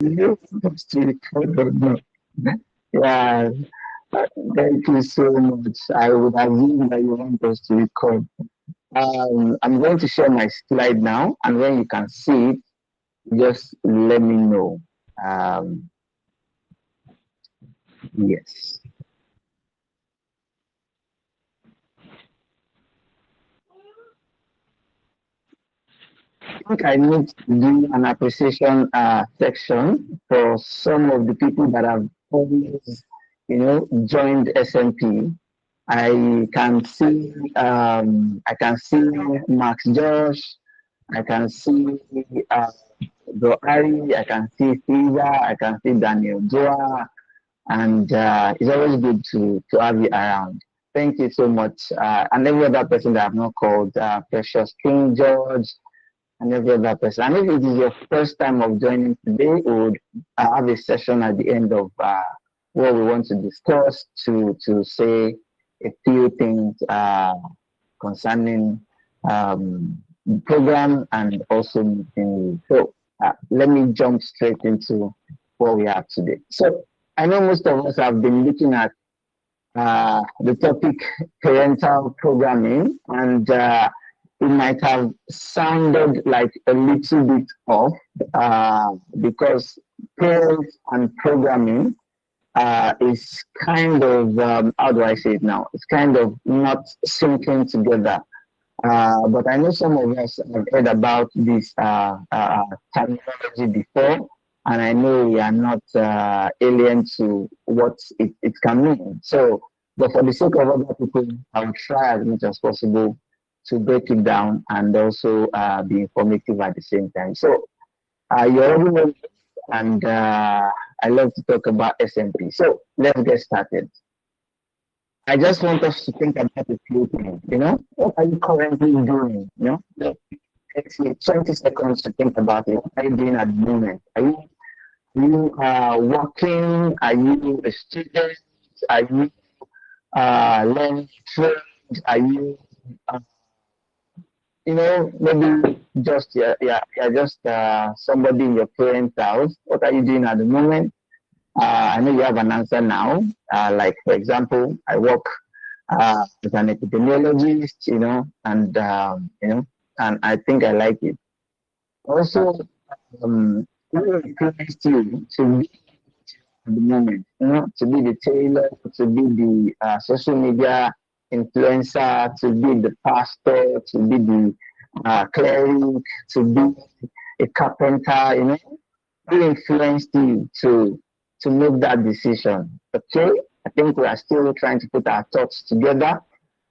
You supposed to record or not? Yeah, thank you so much. I would assume that you want us to record. I'm going to share my slide now, and when you can see it, just let me know. Um, yes. I think I need to do an appreciation section for some of the people that have always, joined SMP. I can see Max Josh, I can see uh, Bro Ari, I can see Caesar, I can see Daniel Joa, and it's always good to have you around. Thank you so much. And every other person that I've not called, Precious King George, and every other person. And if it is your first time of joining today, we would have a session at the end of what we want to discuss to say a few things concerning the program and also meeting. So let me jump straight into what we have today. So I know most of us have been looking at the topic parental programming, and it might have sounded like a little bit off because parents and programming is kind of, how do I say it now? It's kind of not syncing together. But I know some of us have heard about this terminology before, and I know we are not alien to what it can mean. So, but for the sake of other people, I will try as much as possible to break it down and also be informative at the same time. So, you already know this, and I love to talk about SMP. So, let's get started. I just want us to think about a few things. What are you currently doing? Takes you 20 seconds to think about it. What are you doing at the moment? Are you working? Are you a student? Are you learning trade? Are you, uh, maybe just yeah, just somebody in your parents' house? What are you doing at the moment? I know you have an answer now. Like for example, I work as an epidemiologist, and I think I like it. Also, what encouraged you to be at the moment, to be the tailor, to be the social media influencer, to be the pastor, to be the cleric, to be a carpenter, who influenced you to make that decision? Okay, I think we are still trying to put our thoughts together.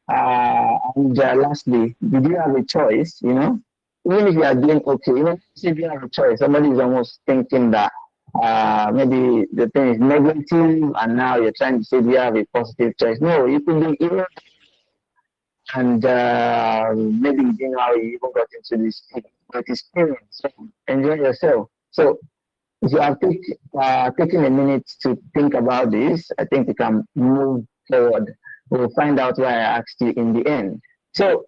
And lastly, did you have a choice? Even if you are doing okay, if you have a choice, somebody is almost thinking that maybe the thing is negative, and now you're trying to say, do you have a positive choice? No, you could be even, and maybe you didn't know how you even got into this experience. So enjoy yourself. So if you have taken a minute to think about this, I think we can move forward. We'll find out why I asked you in the end. So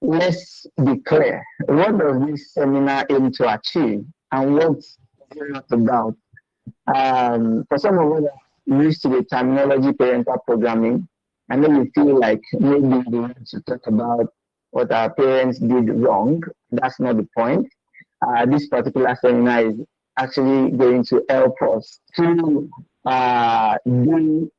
let's be clear. What does this seminar aim to achieve, and what's it not about? For some of us used to the terminology parental programming, and then we feel like maybe we want to talk about what our parents did wrong. That's not the point. This particular seminar is actually going to help us to do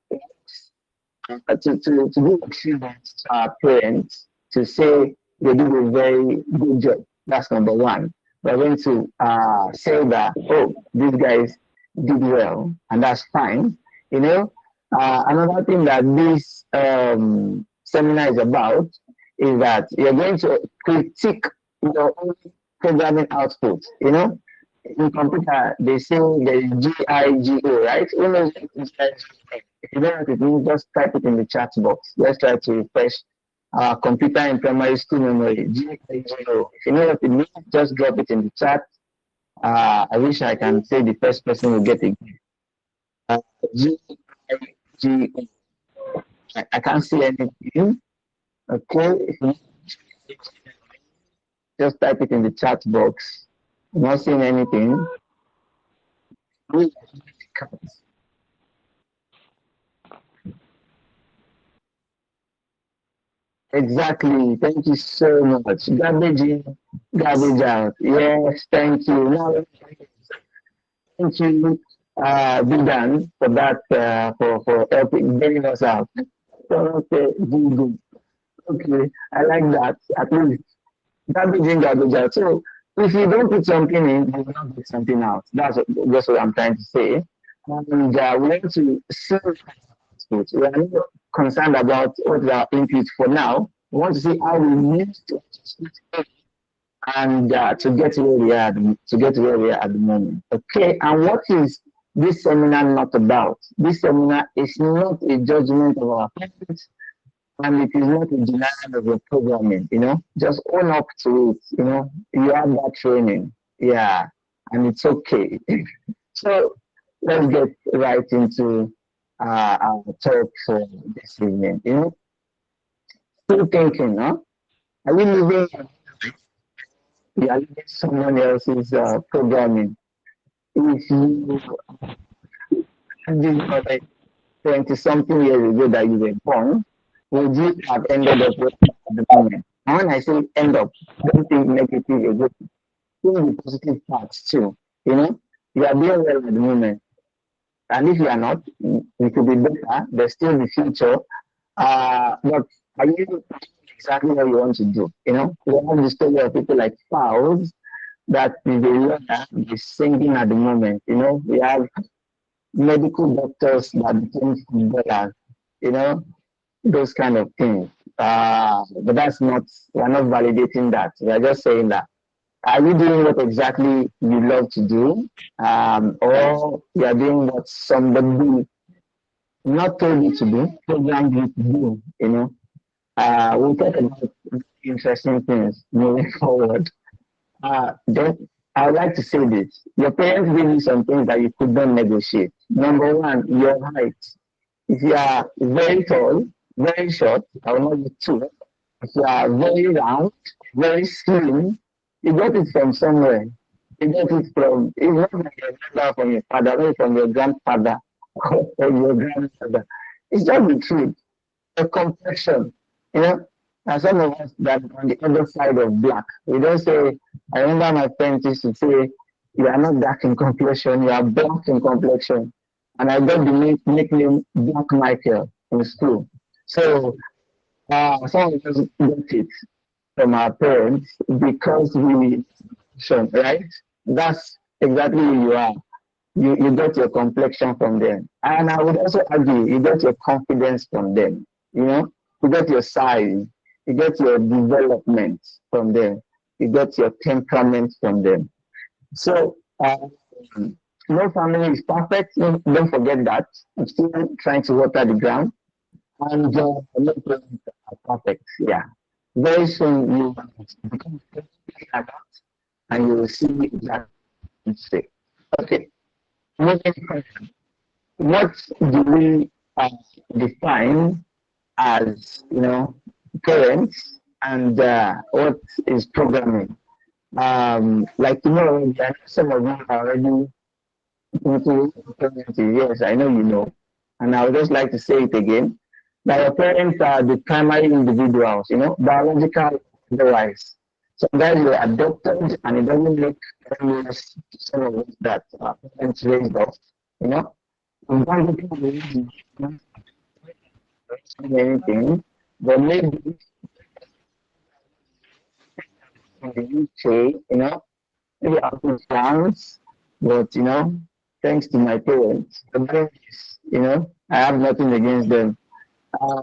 to do achievements to our parents to say they did a very good job. That's number one. We're going to say that, oh, these guys did well, and that's fine. Another thing that this seminar is about is that you're going to critique your own programming output. In computer, they say there is GIGO, right? Who knows what GIGO? If you don't know what it means, just type it in the chat box. Let's try to refresh computer in primary school memory. GIGO. If you know what it means, just drop it in the chat. I wish I can say the first person will get it. GIGO. I can't see anything. Okay. If you just type it in the chat box. I'm not seeing anything. We Exactly. Thank you so much. Garbage in, garbage out. Yes, thank you. No, thank you, Bidan, for that, for helping bringing us out. So, okay, good. Okay, I like that. At least garbage in, garbage out. So, if you don't put something in, you will not get something out. That's what I'm trying to say. And we want to see output. We are not concerned about what is our input for now. We want to see how we use it and to get where we are at the moment. Okay, and what is this seminar not about? This seminar is not a judgment of our parents, and it is not a denial of your programming. Just own up to it. You have that training, yeah, and it's okay. So let's get right into our talk for this evening. Still thinking, huh? Are we living? You are living someone else's programming. If you this like 20 something years ago that you were born, would you have ended up with at the moment? And when I say end up, don't think negative again. Think the positive parts too. You are doing well at the moment. And if you are not, you could be better. There's still the future. But are you exactly what you want to do? We have the story of people like Fowls that is a learner is singing at the moment. We have medical doctors that became footballers, you know, those kind of things. But we're not validating that. We're just saying that. Are you doing what exactly you love to do? Or you are doing what somebody not told you to do, programmed you to do, we'll talk about interesting things moving forward. Then I would like to say this. Your parents gave you some things that you could not negotiate. Number one, your height. If you are very tall, very short, I will not be too. If you are very round, very slim, you got it from somewhere. You got it it's not like your mother from your father, not from your grandfather or your grandfather. It's just the truth. The complexion, you know. And some of us that on the other side of black, we don't say, I remember my friends used to say, you are not dark in complexion, you are black in complexion. And I got the nickname Black Michael in school. So some of us got it from our parents because right? That's exactly who you are. You got your complexion from them. And I would also argue you got your confidence from them. You got your size, you got your development from them, you got your temperament from them. So no family is perfect. Don't forget that. I'm still trying to water the ground. And no parents are perfect. Yeah. Very soon you will become and you will see that mistake. Okay. Moving on. What do we define as parents and what is programming? Like tomorrow, some of you are already into parenting. Yes, I know you know, and I would just like to say it again. That your parents are the primary individuals, biological otherwise. Sometimes you're adopted, and it doesn't make any sense to some of us that parents raised us. You know, we don't really anything, but maybe in the UK, maybe I could chance, but thanks to my parents, the brain is, I have nothing against them. Uh,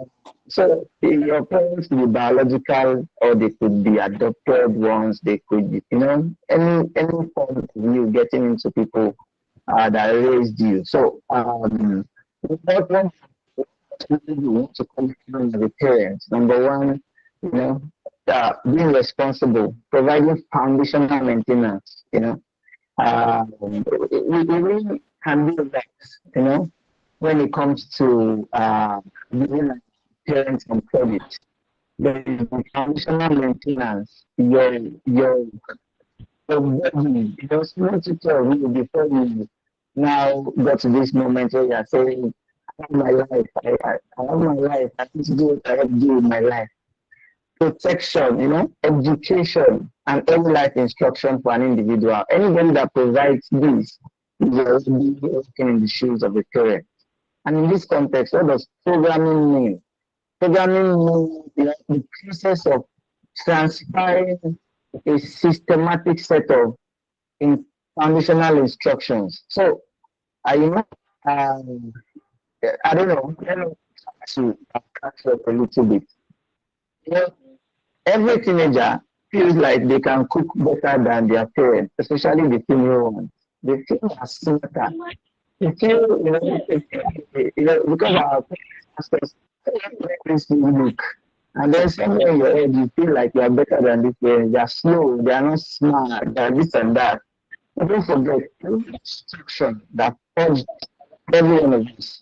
so your parents could be biological, or they could be adopted ones. They could be, any form of you getting into people that raised you. So what one you to come from the parents. Number one, being responsible, providing foundational maintenance. We really can do that. When it comes to giving parents on credit. There is the foundational maintenance. Your body, small tutor will before you now got to this moment where you're saying, I have my life, I have my life, I need to do what I have to do with my life. Protection, education, and early life instruction for an individual. Anybody that provides this is already working in the shoes of the parent. And in this context, what does programming mean? Programming means the process of transferring a systematic set of foundational instructions. So, um, I don't know, let me try to catch up a little bit. Every teenager feels like they can cook better than their parents, especially the female ones. They feel are smarter. They feel, because our parents ask us, this look. And then somewhere in your head, you feel like you are better than this parents. They are slow, they are not smart, they are this and that. But don't forget, every instruction that forged every one of us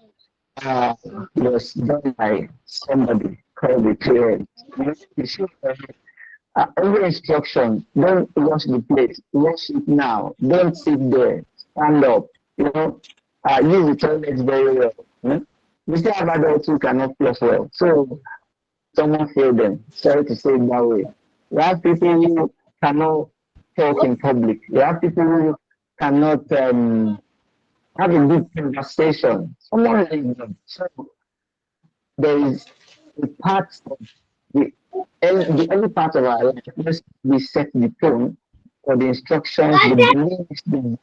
uh, was done by somebody called the parent. You should every instruction, don't wash the plate, wash it now. Don't sit there, stand up. Use the toilet very well. We still have adults who cannot flush well. So someone failed them. Sorry to say it that way. We have people who cannot talk in public. We have people who cannot have a good conversation. Someone leaves them. So there is a part of the early part of our life must we set the tone for the instructions, the beliefs, the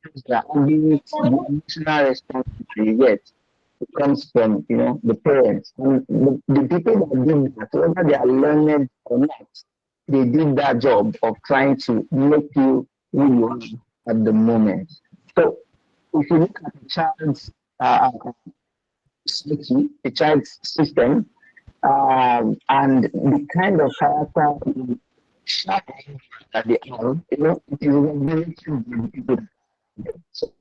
habits, the emotional response you get. It comes from the parents and the people that did that, whether they are learned or not, they did that job of trying to make you who you are at the moment. So if you look at a child's psyche, a child's system, and the kind of character sharp that they are, it is very true. So,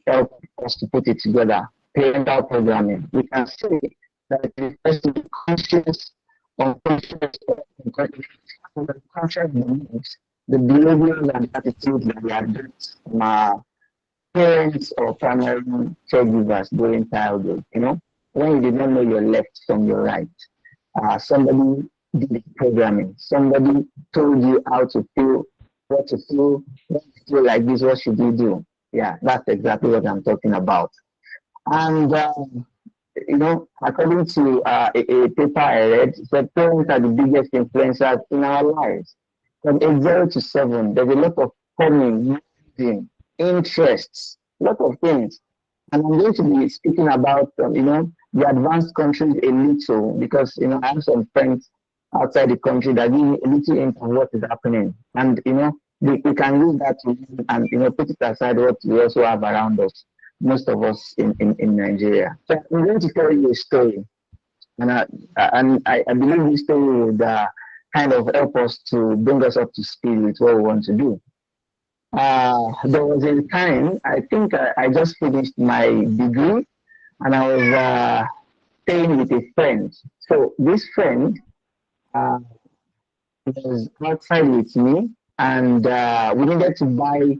help us to put it together. Parental programming. We can say that it refers to the conscious, unconscious beliefs, the behaviors and attitudes that we adopt from our parents or primary caregivers during childhood. When you did not know your left from your right, somebody did the programming. Somebody told you how to feel, what to feel, when you feel like this, what should you do? Yeah, that's exactly what I'm talking about. And according to a paper I read, the parents are the biggest influencers in our lives. From age 0 to 7, there's a lot of forming, interests, a lot of things. And I'm going to be speaking about, the advanced countries a little because, I have some friends outside the country that give me a little hint of what is happening. And, we can use that to and, put it aside what we also have around us, most of us in Nigeria. So I'm going to tell you a story. And I believe this story would kind of help us to bring us up to speed with what we want to do. There was a time, I think I just finished my degree and I was staying with a friend. So this friend was outside with me and we needed to buy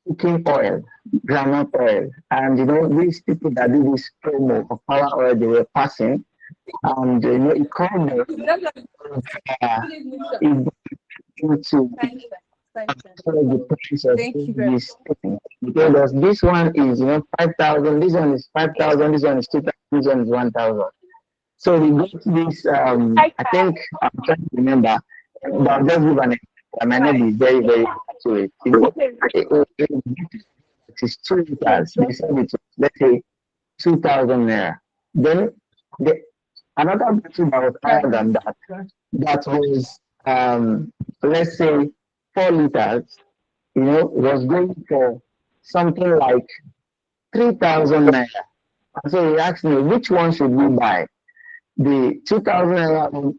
cooking oil, groundnut oil. And, these people that do this promo of power oil, they were passing. And, it called me to the price of this thing. Because this one is 5,000, this one is 5,000, this one is 2,000, this one is 1,000. So we got this I think I'm trying to remember, but I'll just give an example. I might not be very, very accurate. It is 2 liters. They said it, let's say 2,000 naira. Then another bottle that was higher than that, that was let's say 4 liters, was going for something like 3,000 naira. And so he asked me, which one should we buy? The 2,000 naira one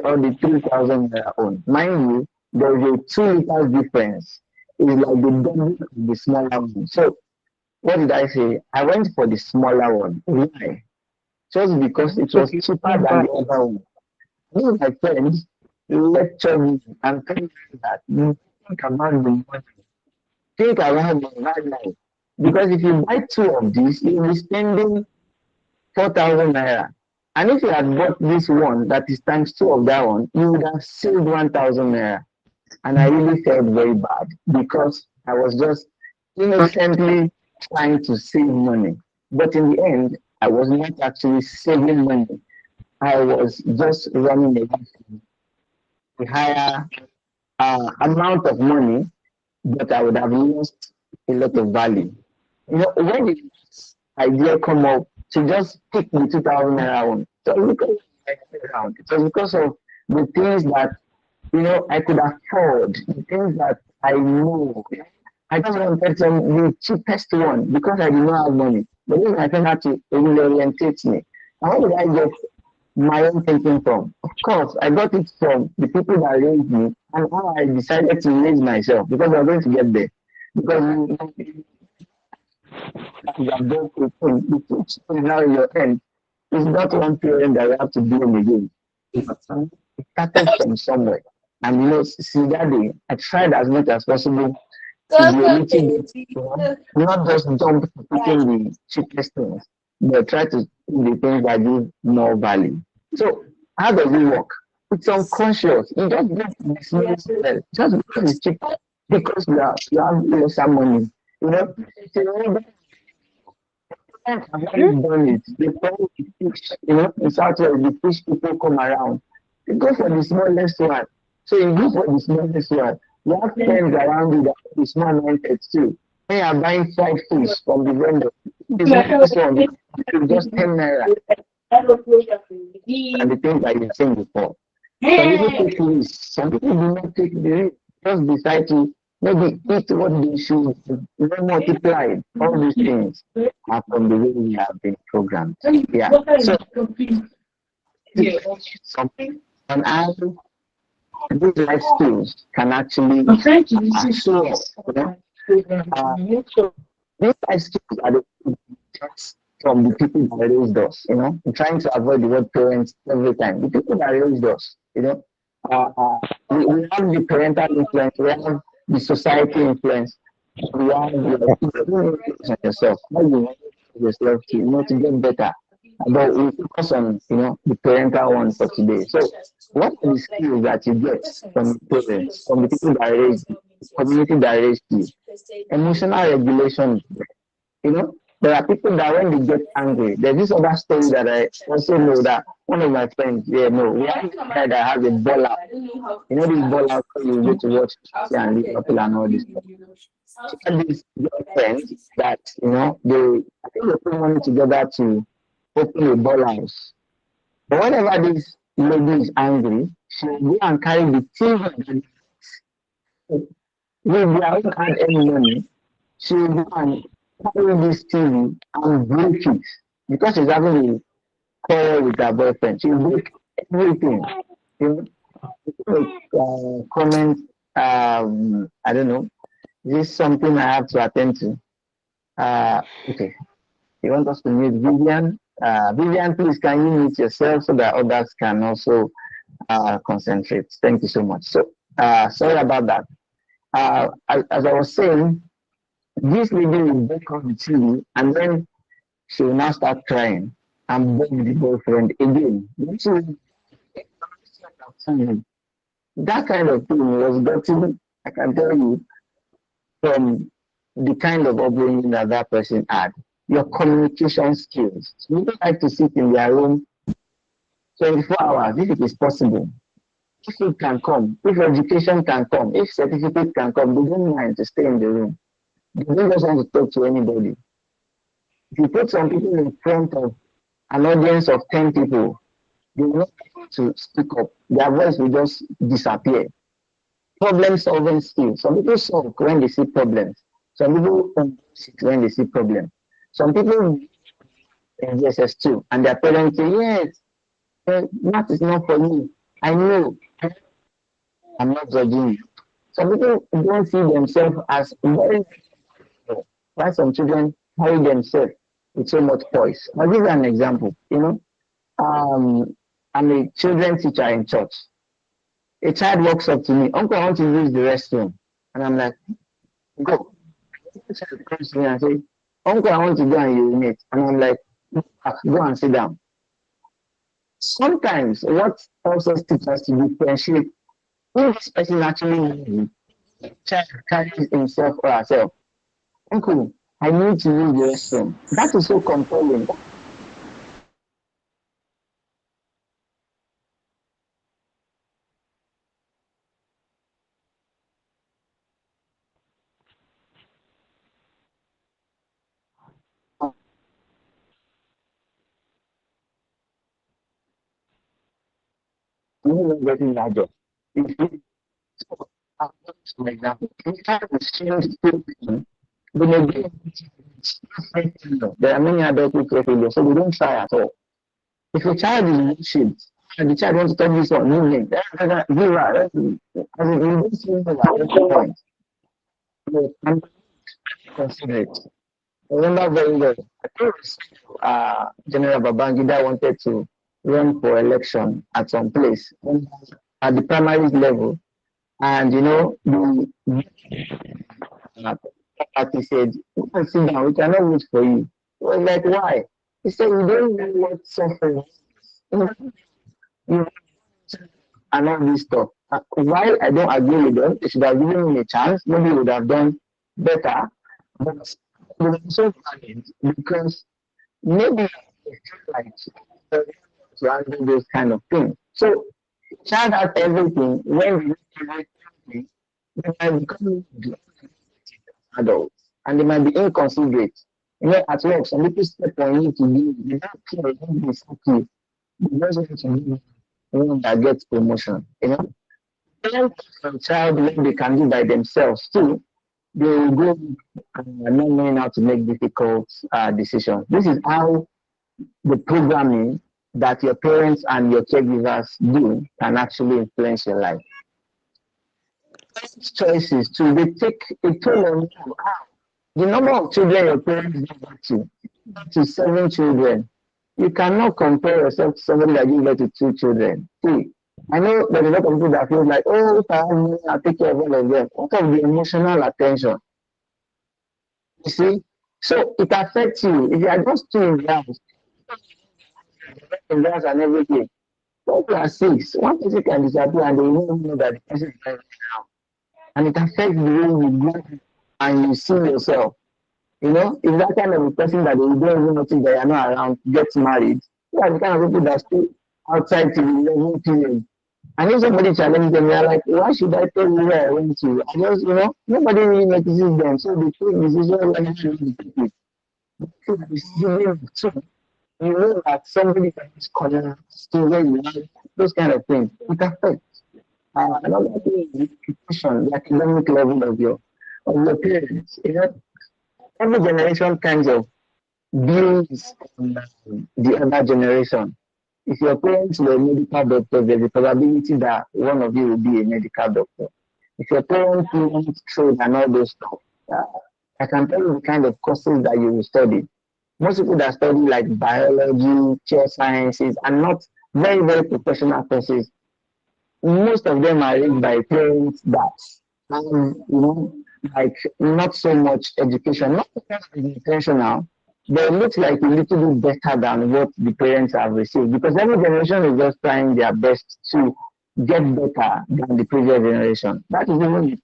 or the 3,000 naira one? Mind you, there is a 2 liters difference. It's like the double of the smaller one. So what did I say? I went for the smaller one. Why? Just because it was cheaper than the other one. Me and my friends lecture me and tell me that you think about the money. think around the right now. Because if you buy two of these, you'll be spending 4,000 naira. And if you had bought this one that is times two of that one, you would have saved 1,000 naira. And I really felt very bad because I was just innocently trying to save money. But in the end, I was not actually saving money. I was just running away from a higher amount of money, but I would have lost a lot of value. You know, when did this idea come up to just pick the 2,000 naira one? So because it was because of the things that I could afford, the things that I know. I just wanted the cheapest one because I did not have money. But then my friend had to really orientate me. And where did I get my own thinking from? Of course, I got it from the people that raised me and how I decided to raise myself because I was going to get there. Because you have done a thing, the teach now in your end. It's not one parent that you have to blame again. It started from somewhere. And since that day, I tried as much as possible to be a little, not just jump to picking the cheapest things, but try to do the things that give more value. So how does it work? It's unconscious. You just get dismissed just because it's cheap, because you have lesser money. So, I've already done it. They call it fish, in Southwest, the fish people come around. They go for the smallest one. So you go for the smallest one. You have friends around you that the small mindset too. When you are buying five fish from the vendor, the smallest one is just 10 naira. And the things that you've seen before. Some people take risks. Some people do not take the risk. Just decide to maybe eat what they should, multiply. All these things are from the way we have been programmed. Yeah. So something and I these life skills can actually show us. These life skills are the things from the people that raised us. I'm trying to avoid the word parents every time. The people that raised us. We have the parental influence. We have the society influence. We have the influence on yourself. How you manage yourself to get better. But we focus on the parental one for today. So what are the skills that you get from the parents, from the people that raised you, the community that raised you? Emotional regulation. There are people that when they get angry, there's this other story that I also know that one of my friends, we have a guy that has a ball out. This ball out you go to watch and Liverpool and all this stuff. She had this girlfriend that, I think they put money together to open a ball house. But whenever this lady is angry, she will go and carry the TV. With their own hard earned money, she will go and carry this TV and break it because she's having a quarrel with her boyfriend. She will break everything. Comment, I don't know. This is something I have to attend to. Okay. You want us to meet Vivian? Vivian, please, can you mute yourself so that others can also concentrate? Thank you so much. So, sorry about that. As I was saying, this lady will break off the TV and then she will now start crying and beg the boyfriend again. That kind of thing was gotten, I can tell you, from the kind of upbringing that person had. Your communication skills. So people like to sit in their room 24 hours if it is possible. If it can come, if education can come, if certificate can come, they don't mind to stay in the room. They don't just want to talk to anybody. If you put some people in front of an audience of 10 people, they will not able to speak up. Their voice will just disappear. Problem solving skills. Some people solve when they see problems. Some people embrace it when they see problems. Some people in GSS2 and their parents say, yes, math is not for me. I know. I'm not judging you. Some people don't see themselves as very. Why some children carry themselves with so much poise. I'll give you an example. I'm a children teacher in church. A child walks up to me, Uncle, I want to use the restroom. And I'm like, go. child comes to me and say, Uncle, I want to go and urinate. And I'm like, go and sit down. Sometimes what helps us teach us to differentiate if this person actually needs it, child carries himself or herself. Uncle, I need to use the restroom. That is so compelling. I'm not getting that job. If you, so, for example, if you have the same thing, they may be there are many adults who fail failure, so we don't try at all. If your child is bullshit, and the child wants to talk this on movement, give her, as in, you don't see them at any point. So, I'm considerate. I remember very well, I think General Babangida wanted to run for election at some place at the primary level. And the party said, "You can sit down, we cannot wait for you." He was like, "Why?" He said, "You don't know what suffering is. You and all this stuff." While I don't agree with them, they should have given him a chance. Maybe he would have done better. But they were so valid because maybe they feel like to handle those kind of things. So child has everything when we need everything, they might become adults and they might be inconsiderate. At work, some people step on you to do, they don't care, they don't be happy. They just want to be one that gets promotion. Parents from child when they can do by themselves too, they will go not knowing how to make difficult decisions. This is how the programming that your parents and your caregivers do can actually influence your life. Choices too, they take a toll on you. The number of children your parents give birth to 7 children. You cannot compare yourself to somebody that gives birth to 2 children. See, I know there's a lot of people that feel like, oh, if I have money, I'll take care of all of them. What of the emotional attention? You see? So it affects you. If you are just two in the house and everything, when you are six, one person can disappear and they will not know that the person is there now. And it affects the way you grow and you see yourself. If that kind of a person that you don't even notice that you're not around gets married, you are the kind of people that stay outside till the 11 period. And if somebody challenges them, they're like, why should I tell you where I went to? I just, nobody really notices them. So they take decisions when they should take it. So you know that somebody can just corner, still where you are, those kind of things. It affects. Another thing is the education, the academic level of your parents. Every generation kinds of builds on the other generation. If your parents were medical doctors, there's a probability that one of you will be a medical doctor. If your parents want trade and all those stuff, uh, I can tell you the kind of courses that you will study. Most people that study like biology, care sciences, and not very, very professional courses, most of them are raised by parents that, like not so much education, not because it's intentional, but it looks like a little bit better than what the parents have received because every generation is just trying their best to get better than the previous generation. That is even the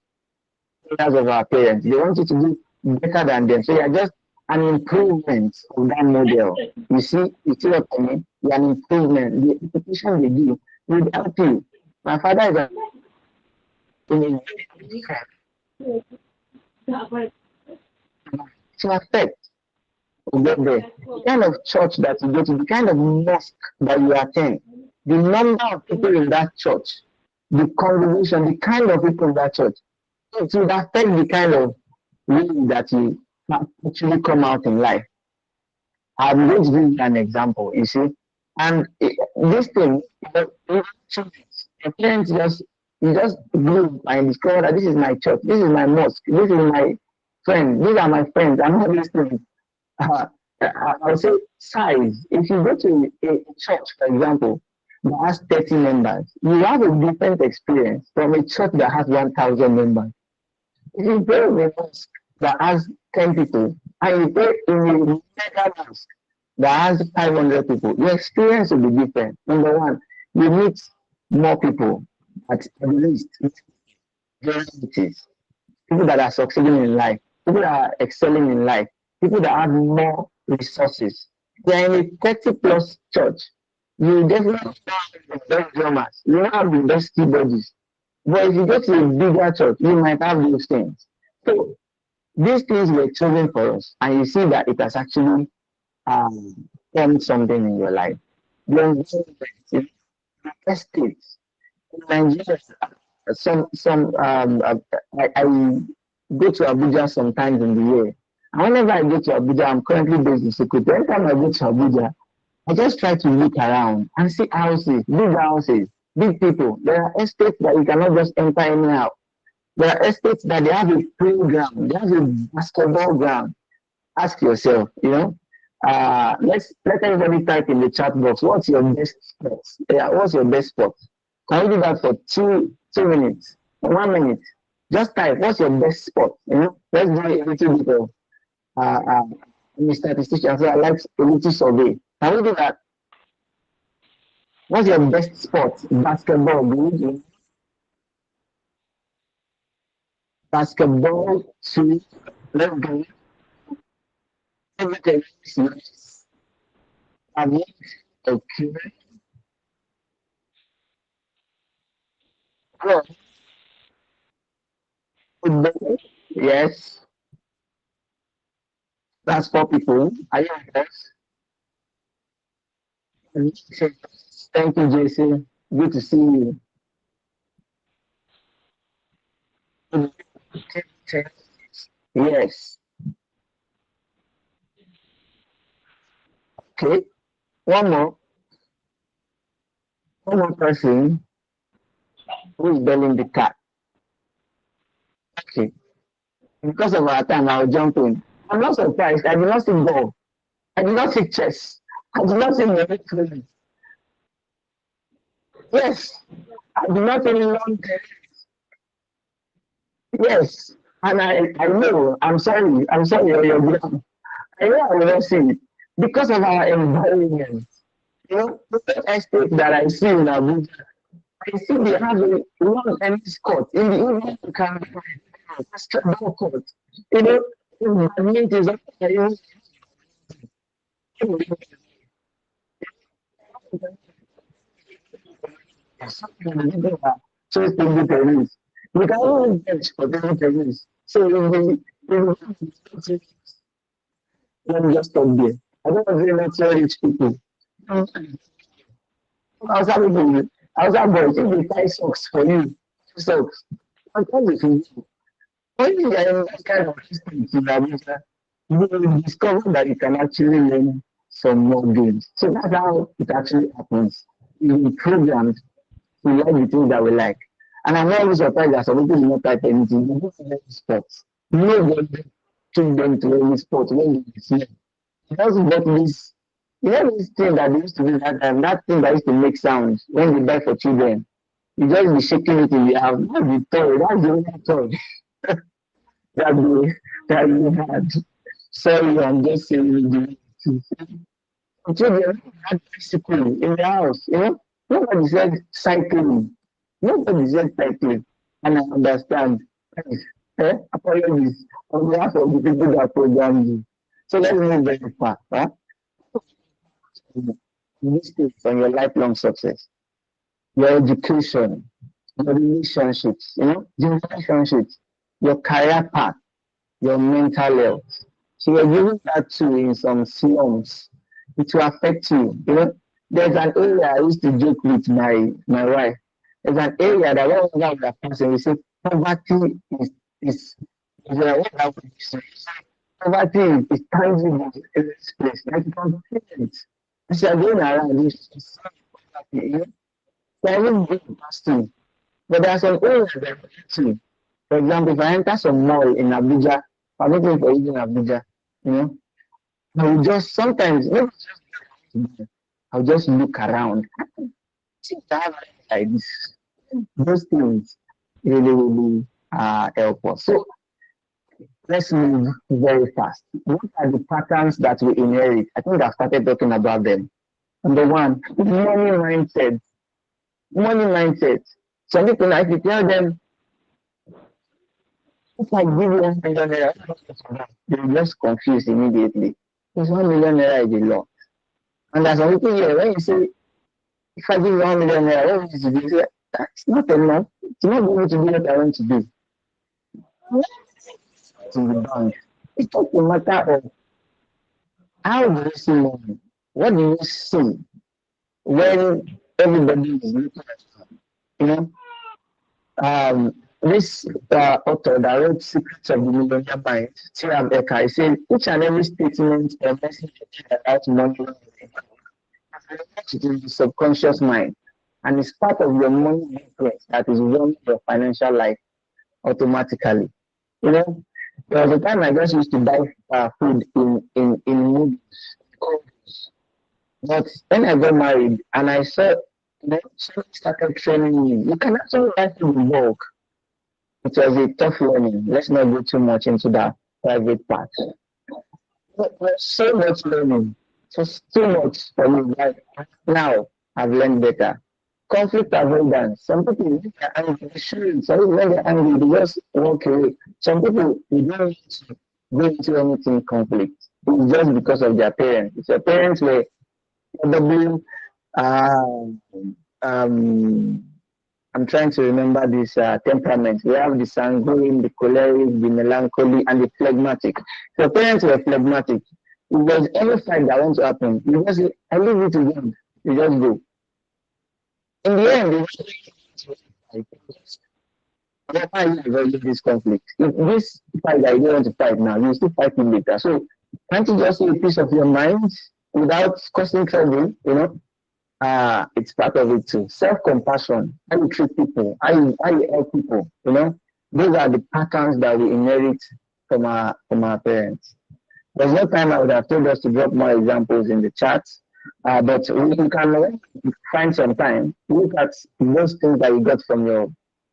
prayers of our parents. They want you to do better than them. So you're just an improvement of that model. You see what I mean? You're an improvement. The education they give will help you. My father is in to affect get there. The kind of church that you go to, the kind of mosque that you attend, the number of people in that church, the congregation, the kind of people in that church, it will affect the kind of way that you actually come out in life. I'm going to give you an example, you see. And this thing, your parents just grew and discovered that this is my church, this is my mosque, this is my friend, these are my friends, and all these things. I would say size. If you go to a church, for example, that has 30 members, you have a different experience from a church that has 1,000 members. If you go to a mosque that has 10 people, and you pay in a mega house that has 500 people, your experience will be different. Number one, you meet more people at least varieties, people that are succeeding in life, people that are excelling in life, people that have more resources. They are in a 30 plus church. You definitely have the best drummers, you have the best keyboardists. But if you go to a bigger church, you might have those things. So these things were chosen for us, and you see that it has actually formed something in your life. The environment, you know, estates in Nigeria, I go to Abuja sometimes in the year. And whenever I go to Abuja, I'm currently based in Sokoto. Every time I go to Abuja, I just try to look around and see houses, big people. There are estates that you cannot just enter anyhow. There are estates that they have a playground, they have a basketball ground. Ask yourself, let everybody type in the chat box. What's your best spot? Yeah, what's your best spot? Can we do that for 2 minutes, 1 minute? Just type. What's your best spot? Let's do a little bit of statistician. So I like a little survey. Can we do that? What's your best sport? Basketball, good. Basketball, two. Let's go. Everything is nice. I mean, okay. Well, football, yes. That's 4 people. Are you okay? Thank you, Jason. Good to see you. Yes. Okay. One more. One more person who is belling the cat. Okay. Because of our time, I'll jump in. I'm not surprised. I did not see golf. I did not see chess. I did not see military. Yes. I did not see long tennis. Yes. And I know. I'm sorry, you're ground. I know I will not see it. Because of our environment. The estate that I see in Abuja, I see they have a long tennis court. In the evening, you can find a basketball court. You know, badminton is so it's table tennis. You can only bench for table tennis. So let me just stop there. I don't want to let so rich people. Outside people, outside boys, if they tie socks for you, socks. Sometimes if you when you are in that kind of system in Abuja, you will discover that you can actually learn some more games. So that's how it actually happens. In programs, we like the things that we like. And I'm not even surprised that some people do not type anything. They go to any sports. Nobody took them to any sport when they were small. Because what this, this thing that they used to do that time, that thing that used to make sounds when they buy for children, you just be shaking it in the house. That's the toy. That's the only toy that we had. Sorry, I'm just saying the children had bicycle in the house. Nobody said cycling. Nobody said cycling. And I understand. Apologies on behalf of the people that programmed you. So let's move very far. Huh? Mistakes on your lifelong success, your education, your relationships, your relationships, your career path, your mental health. So you're giving that to in some slums. It will affect you. There's an area I used to joke with my wife. There's an area that whenever we are passing, we say poverty is what I would say. Poverty is tangible in this place. Like you can feel it. As you're going around, you see poverty. They're even going past you. But there are some areas that are too. For example, if I enter some mall in Abuja, I'm looking for even Abuja, you know, I will just sometimes, I'll just look around. See, I have like this. Those things really, really help us. So Let's move very fast. What are the patterns that we inherit? I think I've started talking about them. Number one, money mindset. Money mindset. Some people, like, if you tell them, if I give you 1 million naira, they're just confused immediately. Because 1 million naira is a lot. And there's some people here, when you say, if I give you 1 million naira, what is it? You say, that's not enough. It's not going to do what I want to do. To the bank. It's just a matter of how do you see money? What do you see when everybody is looking at you? You know, this author that wrote Secrets of the Millionaire Mind, T.R. Eka, he said each and every statement or message about money is in the subconscious mind, and it's part of your money blueprint that is running your financial life automatically. You know, there was a time I just used to buy food in movies. But when I got married and I saw, someone started training me, you can actually buy food in bulk. It was a tough learning. Let's not go too much into that private part. But there's so much learning. Just too much for me. Like now, I've learned better. Conflict avoidance. Some people are angry. Some people when they're angry, they just walk away. Some people they don't need to go into anything conflict. It's just because of their parents. If your parents were probably um, um, I'm trying to remember this temperament. We have the sanguine, the choleric, the melancholy, and the phlegmatic. So parents were phlegmatic. If there's any fight that wants to happen, you just say, I leave it to them. You just go. In the end, that's why you avoid this conflict. If this fight that you don't want to fight now, you still fight it later. So can't you just see a piece of your mind without causing trouble, it's part of it too. Self-compassion, how you treat people, how you help people, those are the patterns that we inherit from our parents. There's no time I would have told us to drop more examples in the chat, but we can find some time. Look at those things that you got from your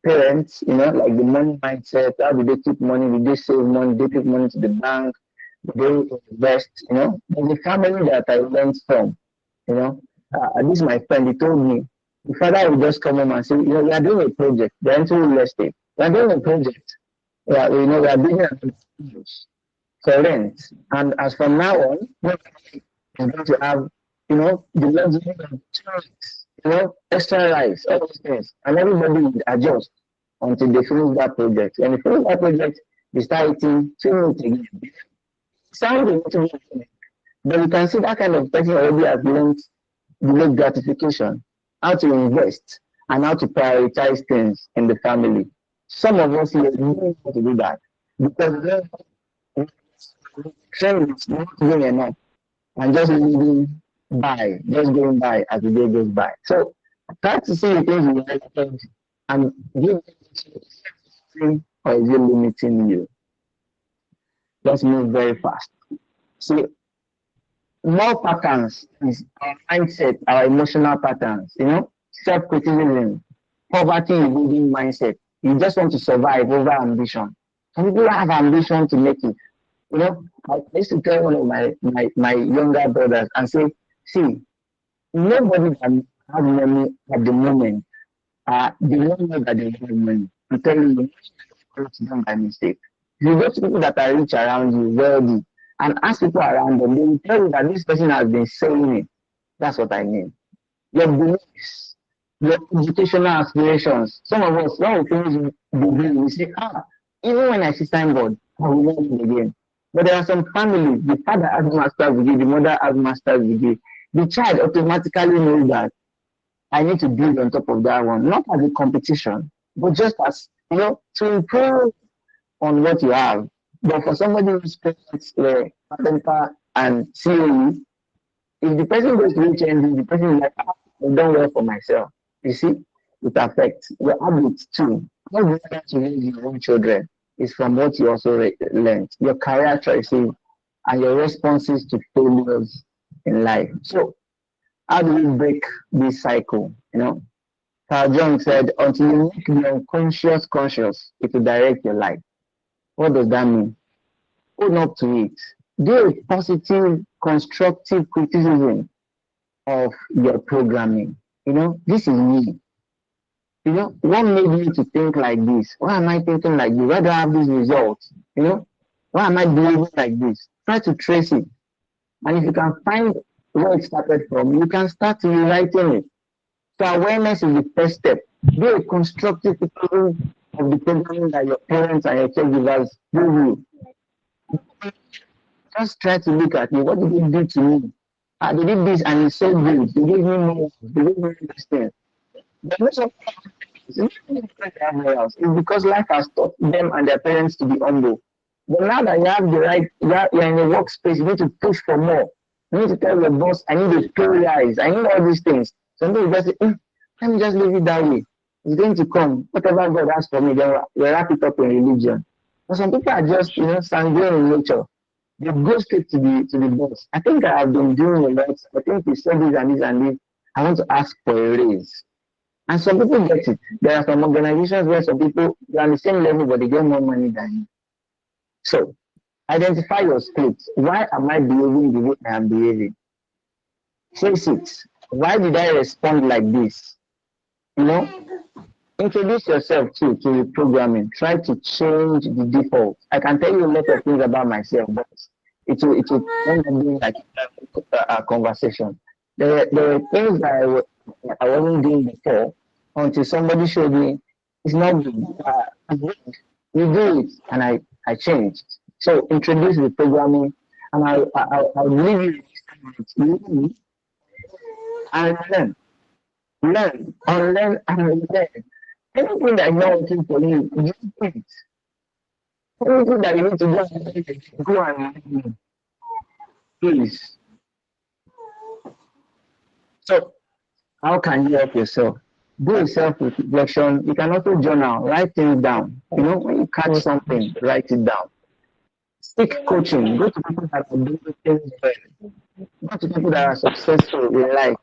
parents, like the money mindset. How do they keep money? Do they save money? Do they take money to the bank? Do they invest? There's a family that I learned from, this is my friend, he told me, the father would just come home and say, we are doing a project, they're into real estate. We are doing a project. We are doing a for rent. And as from now on, we're going to have, the luxury of choice, extra rights, all those things. And everybody will adjust until they finish that project. When they finish that project, they start eating 2 minutes again. Sounds but you can see that kind of person already has learned delayed gratification, how to invest, and how to prioritize things in the family. Some of us here don't know how to do that because the trend is not doing enough and just living by, just going by as the day goes by. So try to see the things you like and give them or is it limiting you? Let's move very fast. See, more patterns is our mindset, our emotional patterns, self-criticism, poverty evading mindset. You just want to survive over ambition. Some people have ambition to make it. I used to tell one of my younger brothers and say, see, nobody that has money at the moment, they don't know that they have money. I'm telling you, it's done by mistake. If you go to people that are rich around you, wealthy, and ask people around them, they will tell you that this person has been saying it. That's what I mean. Your beliefs, your educational aspirations. Some of us, when we finish degree, we say, even when I see signboard, I will learn it again. But there are some families, the father has master's degree, the mother has master's degree. The child automatically knows that I need to build on top of that one, not as a competition, but just as, to improve on what you have. But for somebody who's parents were Parental and COE, if the person goes to HND, the person is like, I've done well for myself. You see, it affects your habits too. How you learn to raise your own children is from what you also learned, your career choices and your responses to failures in life. So, how do we break this cycle? Carl Jung said, until you make the unconscious conscious, it will direct your life. What does that mean? own up to it. Do a positive, constructive criticism of your programming. This is me. What made me to think like this? Why am I thinking like this? Why do I have these results? Why am I behaving like this? Try to trace it. And if you can find where it started from, you can start rewriting it. So awareness is the first step. Do a constructive criticism of the programming that your parents and your caregivers give you. Just try to look at me. What did they do to me? They did this and it's so good. They gave me more. They gave me this thing. But most of it's because life has taught them and their parents to be humble. But now that you have the right, you're in a workspace, you need to push for more. You need to tell your boss, I need a pay rise. I need all these things. Sometimes you just say, let me just leave it that way. It's going to come. Whatever God has for me, then we wrap it up in religion. But some people are just, sanguine in nature. They go straight to the boss. I think I have been doing a lot. I think we said this and this and this. I want to ask for a raise. And some people get it. There are some organizations where some people are on the same level, but they get more money than you. So, identify your script. Why am I behaving the way I am behaving? Trace it. Why did I respond like this? Introduce yourself to the programming. Try to change the default. I can tell you a lot of things about myself, but it will end up being like a conversation. There were things that I wasn't doing before until somebody showed me it's not good. You do it, and I changed. So introduce the programming, and I'll leave you and learn, unlearn, and learn. Anything that is not working for you, do it. Anything that you need to do, go and learn. Please. So, how can you help yourself? Do a self-reflection. You can also journal, write things down. When you catch something, write it down. Seek coaching. Go to people that are doing things well. Go to people that are successful in life.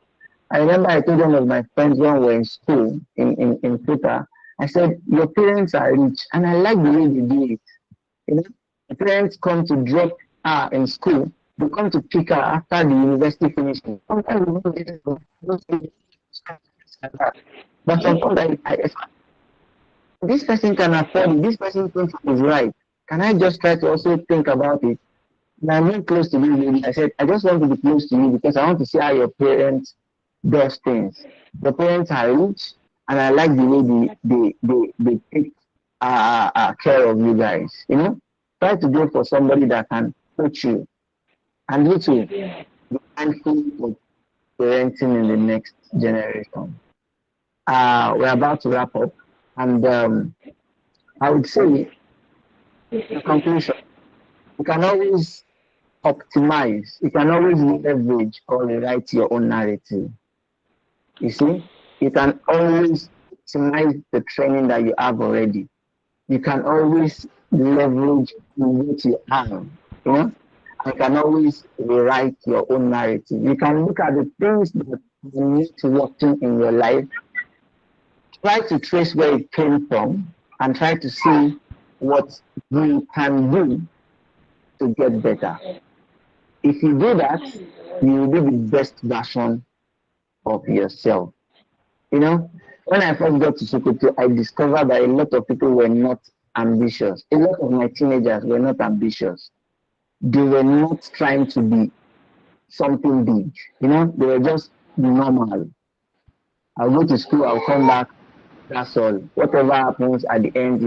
I remember I told one of my friends when we were in school in Twitter, I said, your parents are rich, and I like the way they do it. The parents come to drop her in school, they come to pick her after the university finishes. Sometimes we don't get but sometimes this person can afford it, this person thinks it is right. Can I just try to also think about it? And I'm not close to you, lady. I said, I just want to be close to you because I want to see how your parents does things. The parents are rich, and I like the way they take care of you guys. Try to go for somebody that can coach you, and you too be mindful of parenting in the next generation. We're about to wrap up, and I would say, in conclusion, you can always optimize, you can always leverage or rewrite your own narrative. You see, you can always optimize the training that you have already. You can always leverage what you have. You can always rewrite your own narrative. You can look at the things that you need to work in your life, try to trace where it came from, and try to see what you can do to get better. If you do that, you will be the best version of yourself. When I first got to Sokoto, I discovered that a lot of people were not ambitious. A lot of my teenagers were not ambitious. They were not trying to be something big. They were just normal. I'll go to school, I'll come back, that's all. Whatever happens at the end,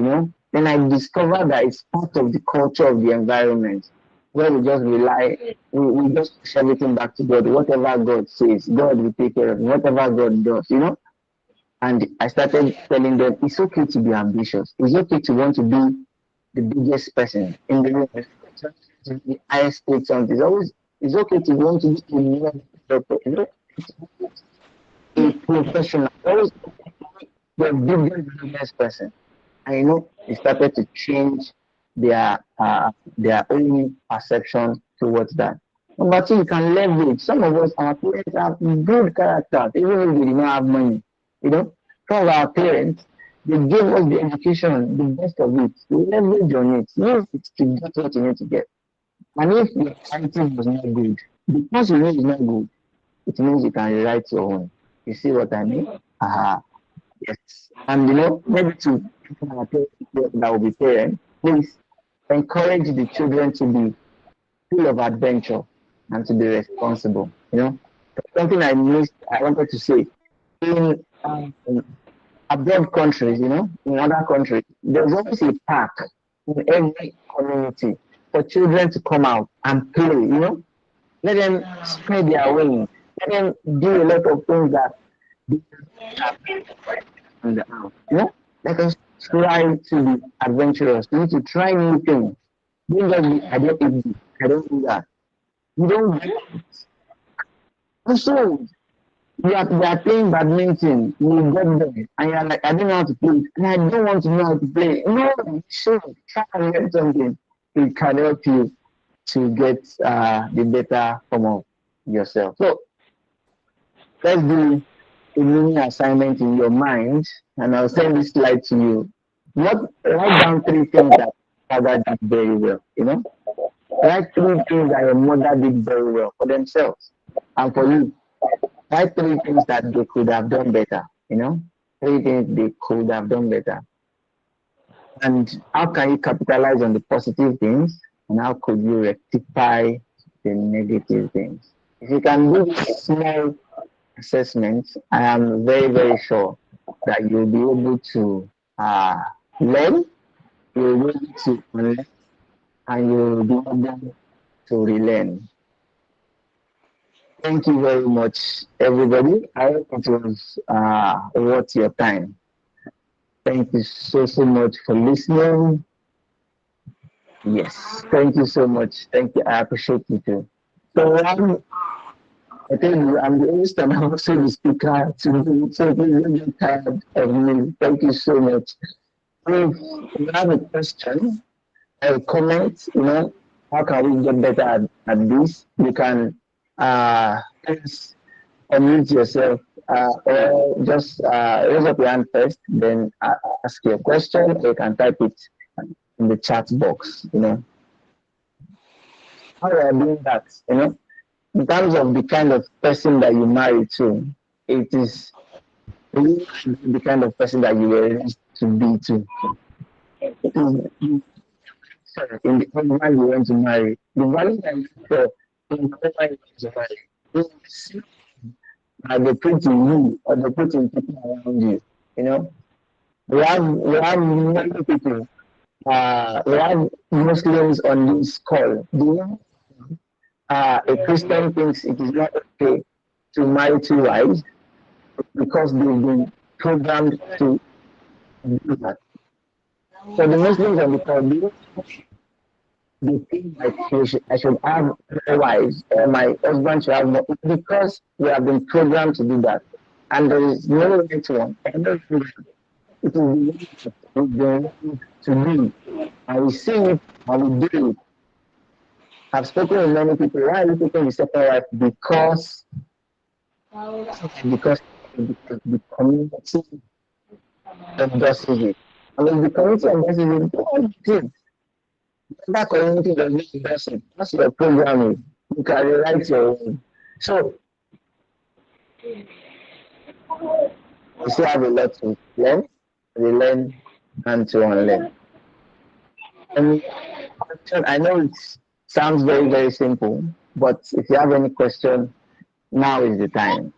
then I discovered that it's part of the culture of the environment where we just rely, we just push everything back to God. Whatever God says, God will take care of it. Whatever God does, And I started telling them, it's okay to be ambitious. It's okay to want to be the biggest person in the room. The highest stakes on this. It's okay to want to be a professional. Always the biggest person. And it started to change their own perception towards that. Number two, you can leverage. Some of us, our parents have good characters, even if they do not have money. Some of our parents, they gave us the education, the best of it. Leverage on it. Use it to get what you need to get. And if your writing was not good, because you know it's not good, it means you can write your own. You see what I mean? Yes. And maybe to people that will be parents, please encourage the children to be full of adventure and to be responsible. Something I wanted to say. In abroad countries, in other countries, there's always a park in every community for children to come out and play. Let them spread their wings. Let them do a lot of things that they have in the house. Let us try to be adventurous. We need to try new things. Don't just be, I don't eat this, I don't do that. You don't get it. Also, you are playing badminton, you get there, and you're like, I don't know how to play it, and I don't want to know how to play it. No, you should try and learn something. It can help you to get the better form of yourself. So let's do a mini assignment in your mind, and I'll send this slide to you. Write down three things that father did very well. Write three things that your mother did very well for themselves and for you. Write three things that they could have done better. Three things they could have done better. And how can you capitalize on the positive things? And how could you rectify the negative things? If you can do this small assessment, I am very, very sure that you'll be able to learn, you'll be able to learn, and you'll be able to relearn. Thank you very much, everybody. I hope it was worth your time. Thank you so, so much for listening. Yes, thank you so much. Thank you. I appreciate you too. So I tell you, I'm the host and I'm also the speaker today. So please don't get tired of me. Thank you so much. If you have a question, a comment, how can we get better at this? You can please unmute yourself or just raise up your hand first, then ask your question, or you can type it in the chat box. How are you doing that? In terms of the kind of person that you marry to, it is really the kind of person that you were raised to be to. It is in the woman you want to marry, the value that you for in the woman you want to marry is that they put in you or they put in people around you. We have many people. We have Muslims on this call. Do you know a Christian thinks it is not okay to marry two wives because they've been programmed to do that. So the Muslims on the call, they think like I should have more wives or my husband should have more because we have been programmed to do that. And there is no right one. And it is the way we've been to do. And we see it and we do it. I've spoken with many people. Why are you taking the second wife? Because the community endorses it. And if the community endorses it, don't do it. That community does not endorse it. That's your programming. You can rewrite your own. So we still have a lot to learn, relearn, and to unlearn. And I know it sounds very, very simple, but if you have any question, now is the time.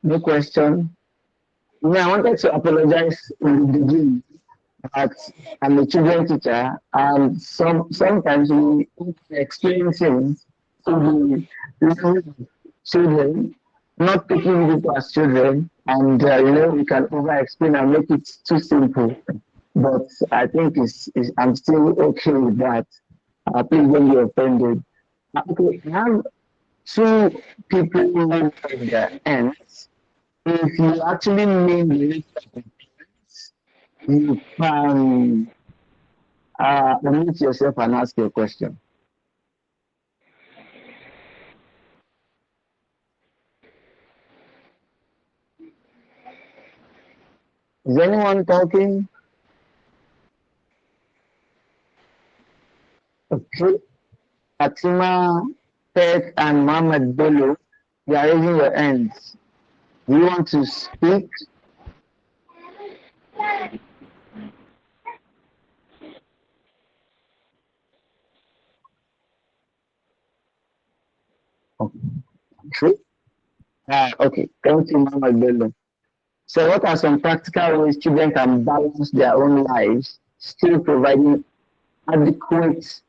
No question. I wanted to apologize in the beginning that I'm a children teacher, and sometimes we explain things to the children, not taking it as children, and we can over explain and make it too simple. But I think I'm still okay with that. Please don't be offended. Okay, I have two people who have their ends. If you actually name the list of the parents, you can unmute yourself and ask your question. Is anyone talking? Okay. Fatima, Pet, and Mohammed Bello, you are raising your hands. Do you want to speak? Okay. Okay. Thank you, Mohammed Bello. So, what are some practical ways children can balance their own lives, still providing adequate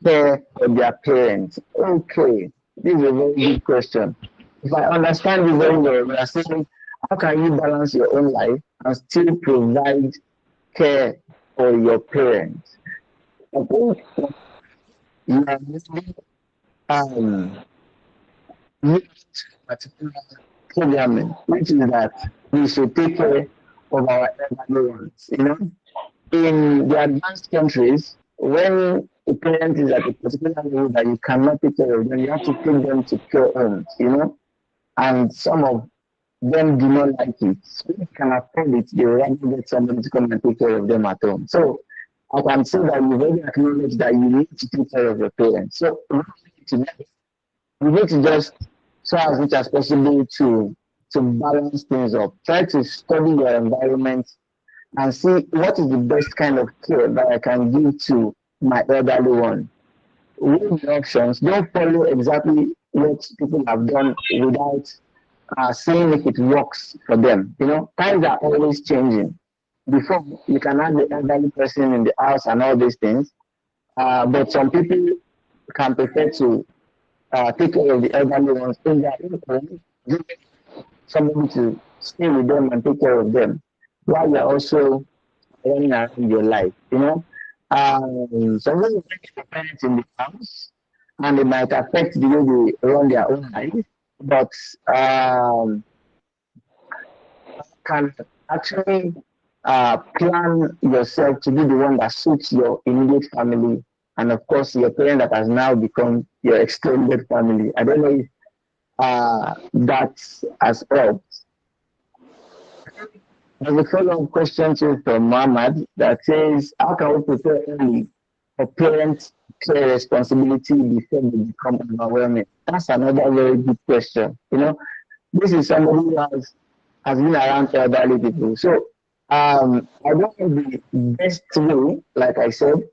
care for their parents? Okay, this is a very good question. If I understand you very well, we are saying, how can you balance your own life and still provide care for your parents? I think you are mostly um, used particular programming, which is that we should take care of our elderly ones. You know, in the advanced countries, when a parent is at a particular level that you cannot take care of them, you have to take them to care homes, you know, and some of them do not like it. So if you can afford it, they will rather get somebody to come and take care of them at home. So I can say that you very acknowledge that you need to take care of your parents. So you need to just try as much as possible to balance things up. Try to study your environment and see what is the best kind of care that I can give to my elderly one. Weigh the options. Don't follow exactly what people have done without seeing if it works for them. You know, times are always changing. Before, you can have the elderly person in the house and all these things, but some people can prefer to take care of the elderly ones in their own home, give somebody to stay with them and take care of them while you're also running around your life, you know. Sometimes you bring your parents in the house and it might affect the way they run their own life, but can actually plan yourself to be the one that suits your immediate family and of course your parent that has now become your extended family. I don't know if that has helped. There's a follow-up question too from Muhammad that says, how can we prepare early for parents' care responsibility before they become overwhelming? That's another very good question. You know, this is somebody who has been around elderly people. So I don't know the best way, like I said,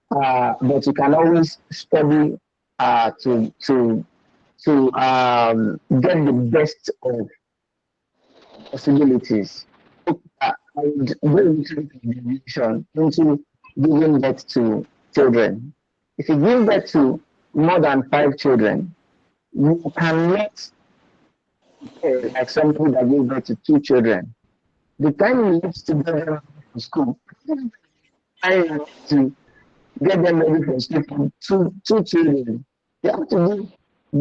but you can always study to get the best of possibilities. I would go into division into giving birth to children. If you give birth to more than 5 children, you cannot like somebody that gave birth to 2 children. The time you need to get them to school, I have to get them ready for school for two children. You have to do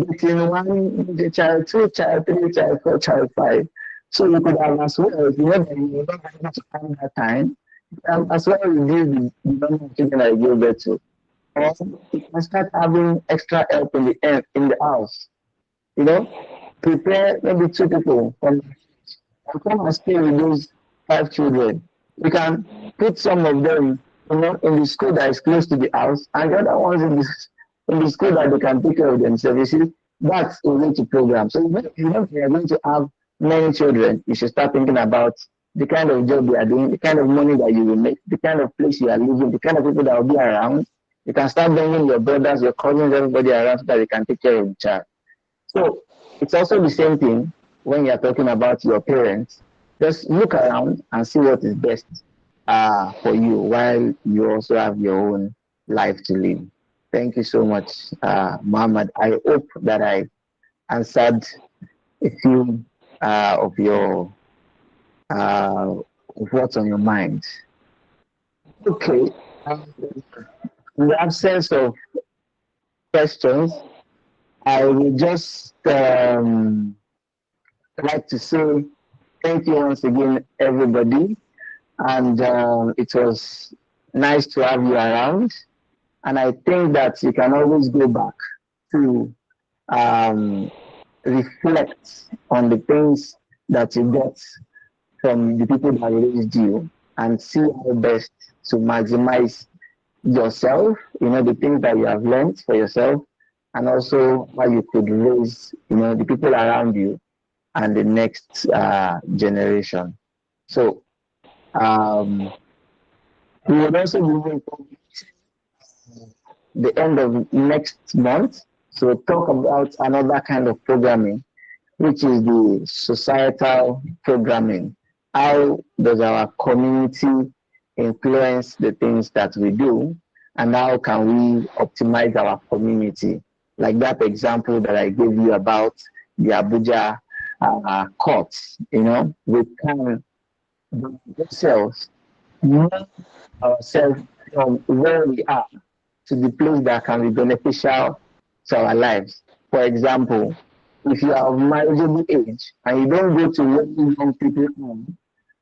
between one the child, two child, three child, four child, five. So you could have as well, if you know that you're not able to find that time, as well reduce the number of children that you give birth to. Or you can start having extra help in the house. You know, prepare maybe 2 people from and come and stay with those 5 children. You can put some of them, you know, in the school that is close to the house, and the other ones in the school that they can take care of themselves. You see, that's a way to program. So if you know you're going to have many children, you should start thinking about the kind of job you are doing, the kind of money that you will make, the kind of place you are living, the kind of people that will be around. You can start bringing your brothers, your cousins, everybody around so that they can take care of the child. So it's also the same thing when you're talking about your parents. Just look around and see what is best for you while you also have your own life to live. Thank you so much, Mohammed. I hope that I answered a few of your of what's on your mind. Okay. In the absence of questions, I will just like to say thank you once again, everybody. And it was nice to have you around. And I think that you can always go back to um, reflect on the things that you got from the people that raised you and see how best to maximize yourself, the things that you have learned for yourself, and also how you could raise, the people around you and the next generation. So we would also be moving the end of next month to talk about another kind of programming, which is the societal programming. How does our community influence the things that we do, and how can we optimize our community? Like that example that I gave you about the Abuja courts, we can ourselves, move ourselves from where we are to the place that can be beneficial to our lives. For example, if you are of marriageable age and you don't go to where young people home,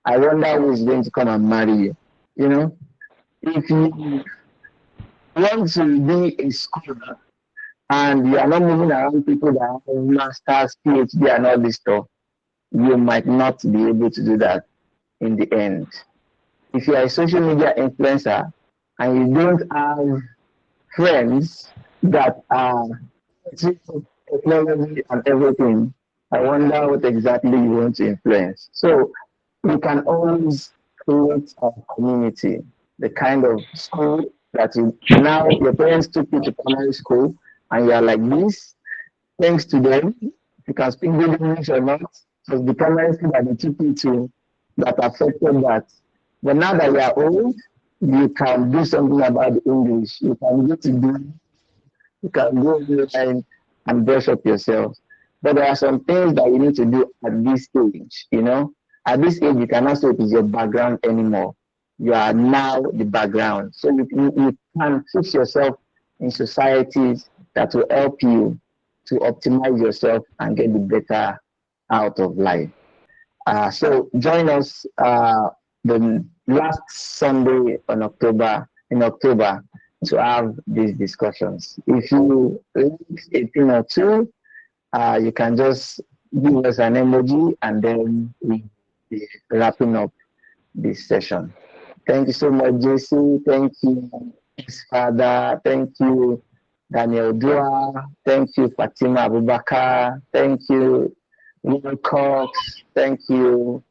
I wonder who is going to come and marry you. If you want to be a scholar and you are not moving around people that have masters, PhD, and all this stuff, you might not be able to do that in the end. If you are a social media influencer and you don't have friends that are technology and everything, I wonder what exactly you want to influence. So you can always create a community, the kind of school that now your parents took you to primary school and you are like this, thanks to them, you can speak good English or not, so the primary school that they took you to that affected that. But now that you are old, you can do something about the English. You can go to do, you can go online and brush up yourself. But there are some things that you need to do at this age, At this age, you cannot say it is your background anymore. You are now the background. So you can fix yourself in societies that will help you to optimize yourself and get the better out of life. So join us the last Sunday in October to have these discussions. If you like a thing or two, you can just give us an emoji and then we'll be wrapping up this session. Thank you so much, JC. Thank you, Father. Thank you, Daniel Dua. Thank you, Fatima Abubakar. Thank you, Will Cox. Thank you,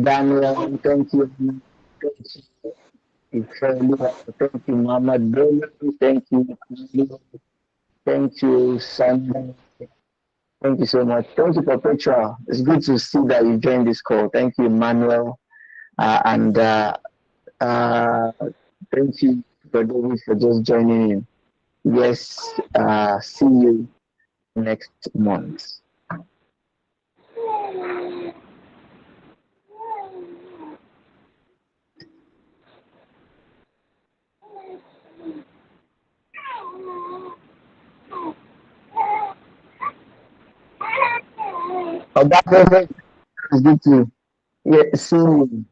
Daniel. Thank you. Thank you, Muhammad Bello. Thank you. Thank you, Sunday. Thank you so much. Thank you, Perpetua. It's good to see that you joined this call. Thank you, Manuel. And thank you, David, for just joining in. Yes, see you next month. Oh, that's perfect. It's good to see you.